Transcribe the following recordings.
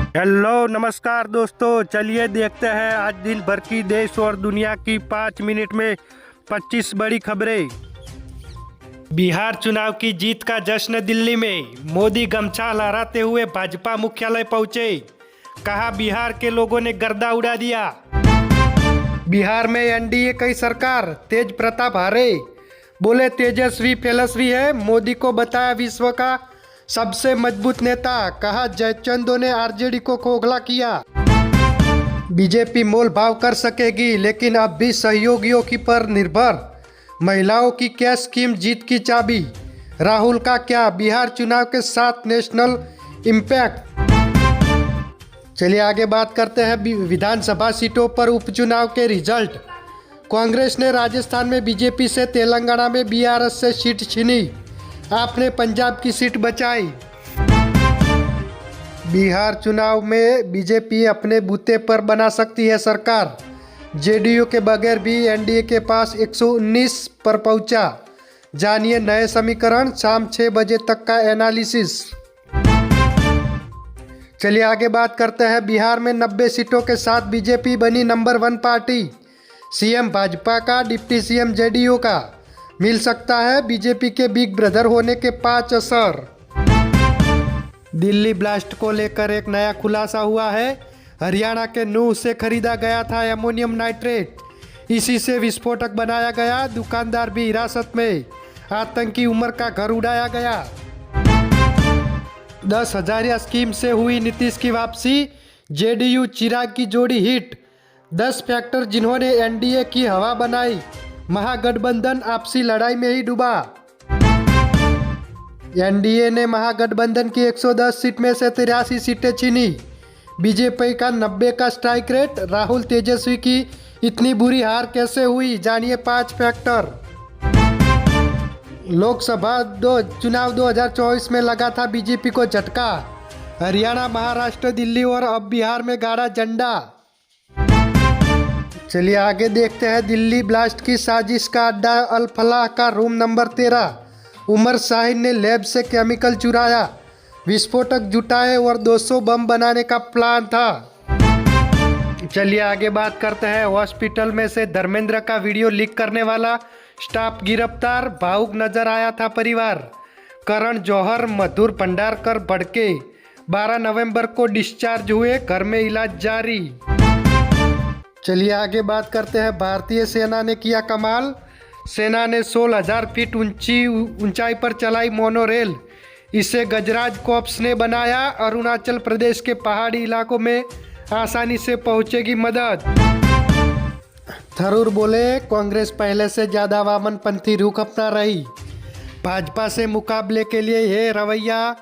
Hello नमस्कार दोस्तों, चलिए देखते हैं आज दिन भर की देश और दुनिया की 5 मिनट में 25 बड़ी खबरें। बिहार चुनाव की जीत का जश्न दिल्ली में, मोदी गमछा लहराते हुए भाजपा मुख्यालय पहुंचे। कहा बिहार के लोगों ने गर्दा उड़ा दिया। बिहार में एनडीए की सरकार, तेज प्रताप हारे। बोले तेजस्वी फेलस्वी है, मोदी को बताया विश्व का सबसे मजबूत नेता। कहा जयचंदो ने आरजेडी को खोखला किया। बीजेपी मोल भाव कर सकेगी लेकिन अब भी सहयोगियों की पर निर्भर। महिलाओं की क्या स्कीम जीत की चाबी। राहुल का क्या, बिहार चुनाव के साथ नेशनल इम्पैक्ट। चलिए आगे बात करते हैं विधानसभा सीटों पर उपचुनाव के रिजल्ट। कांग्रेस ने राजस्थान में बीजेपी से, तेलंगाना में बीआरएस से सीट छीनी। आपने पंजाब की सीट बचाई। बिहार चुनाव में बीजेपी अपने बूते पर बना सकती है सरकार। जेडीयू के बगैर भी एनडीए के पास 119 पर पहुंचा। जानिए नए समीकरण, शाम 6 बजे तक का एनालिसिस। चलिए आगे बात करते हैं। बिहार में 90 सीटों के साथ बीजेपी बनी नंबर 1 पार्टी। सीएम भाजपा का, डिप्टी सीएम जेडीयू का। मिल सकता है बीजेपी के बिग ब्रदर होने के 5 असर। दिल्ली ब्लास्ट को लेकर एक नया खुलासा हुआ है। हरियाणा के नूह से खरीदा गया था एमोनियम नाइट्रेट, इसी से विस्फोटक बनाया गया। दुकानदार भी हिरासत में, आतंकी उमर का घर उड़ाया गया। 10,000 स्कीम से हुई नीतीश की वापसी। जेडीयू चिराग की जोड़ी हिट। 10 फैक्टर जिन्होंने एनडीए की हवा बनाई। महागठबंधन आपसी लड़ाई में ही डूबा। एनडीए ने महागठबंधन की 110 सीट में से 83 सीटें छीनी। बीजेपी का 90 का स्ट्राइक रेट। राहुल तेजस्वी की इतनी बुरी हार कैसे हुई, जानिए 5 फैक्टर। लोकसभा चुनाव 2024 में लगा था बीजेपी को झटका। हरियाणा, महाराष्ट्र, दिल्ली और अब बिहार में गाड़ा झंडा। चलिए आगे देखते हैं। दिल्ली ब्लास्ट की साजिश का अड्डा अल फलाह का रूम नंबर 13। उमर शाहीन ने लैब से केमिकल चुराया, विस्फोटक जुटाए और 200 बम बनाने का प्लान था। चलिए आगे बात करते हैं। हॉस्पिटल में से धर्मेंद्र का वीडियो लीक करने वाला स्टाफ गिरफ्तार। भावुक नजर आया था परिवार। करण जौहर, मधुर भंडारकर भड़के। 12 नवंबर को डिस्चार्ज हुए, घर में इलाज जारी। चलिए आगे बात करते हैं। भारतीय सेना ने किया कमाल। सेना ने 16,000 फीट ऊंचाई पर चलाई मोनोरेल। इसे गजराज कॉर्प्स ने बनाया। अरुणाचल प्रदेश के पहाड़ी इलाकों में आसानी से पहुंचेगी मदद। थरूर बोले कांग्रेस पहले से ज़्यादा वामनपंथी रुख अपना रही। भाजपा से मुकाबले के लिए यह रवैया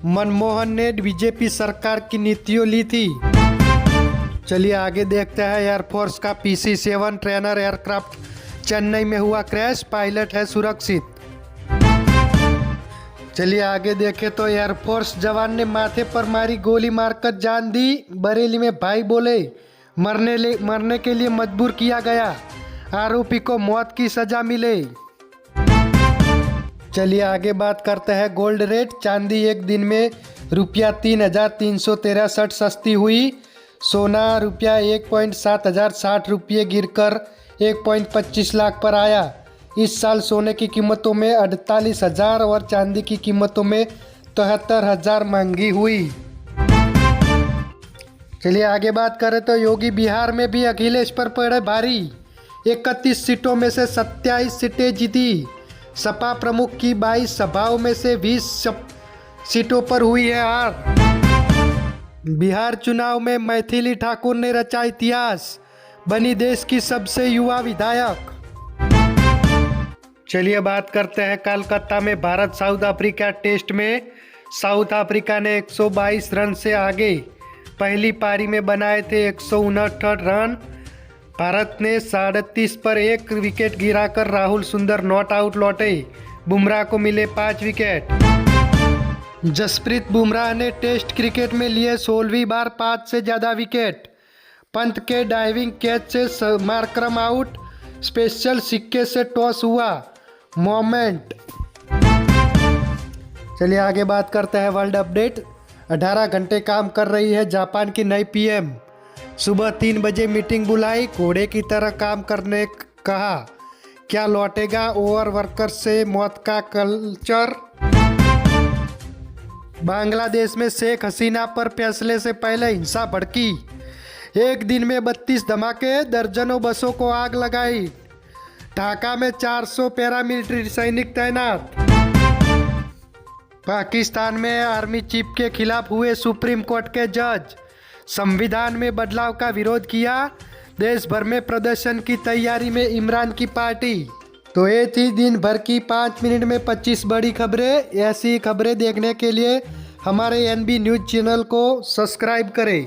मनमोहन ने बीजेपी सरकार की नीतियों ली थी। चलिए आगे देखते हैं। एयरफोर्स का PC-7 ट्रेनर एयरक्राफ्ट चेन्नई में हुआ क्रैश, पायलट है सुरक्षित। चलिए आगे देखें तो एयरफोर्स जवान ने माथे पर मारी गोली, मारकर जान दी। बरेली में भाई बोले मरने के लिए मजबूर किया गया, आरोपी को मौत की सजा मिले। चलिए आगे बात करते हैं। Gold rate. चांदी एक दिन में ₹3,363 सस्ती हुई। सोना ₹1.7,060 गिरकर 1.25 लाख पर आया। इस साल सोने की कीमतों में 48,000 और चांदी की कीमतों में 73,000 महंगी हुई। चलिए आगे बात करें तो योगी बिहार में भी अखिलेश पर पड़े भारी। 31 सीटों में से 27 सीटें जीती। सपा प्रमुख की 22 सभाओं में से 20 सीटों पर हुई है हार। बिहार चुनाव में मैथिली ठाकुर ने रचा इतिहास, बनी देश की सबसे युवा विधायक। चलिए बात करते हैं। कोलकाता में भारत साउथ अफ्रीका टेस्ट में साउथ अफ्रीका ने 122 रन से आगे। पहली पारी में बनाए थे 159 रन। भारत ने 37 पर 1 विकेट गिराकर राहुल सुंदर नॉट आउट लौटे। बुमराह को मिले 5 विकेट। जसप्रीत बुमराह ने टेस्ट क्रिकेट में लिए 16वीं बार 5 से ज़्यादा विकेट। पंत के डाइविंग कैच से मार्करम आउट। स्पेशल सिक्के से टॉस हुआ। मोमेंट। चलिए आगे बात करते हैं वर्ल्ड अपडेट। 18 घंटे काम कर रही है जापान की नई पीएम। सुबह 3 बजे मीटिंग बुलाई, घोड़े की तरह काम करने कहा। क्या लौटेगा ओवर वर्कर से मौत का कल्चर? बांग्लादेश में शेख हसीना पर फैसले से पहले हिंसा भड़की। एक दिन में 32 धमाके, दर्जनों बसों को आग लगाई। ढाका में 400 पैरामिलिट्री सैनिक तैनात। पाकिस्तान में आर्मी चीफ के खिलाफ हुए सुप्रीम कोर्ट के जज। संविधान में बदलाव का विरोध किया। देश भर में प्रदर्शन की तैयारी में इमरान की पार्टी। तो ये थी दिन भर की 5 मिनट में 25 बड़ी खबरें। ऐसी खबरें देखने के लिए हमारे NB न्यूज़ चैनल को सब्सक्राइब करें।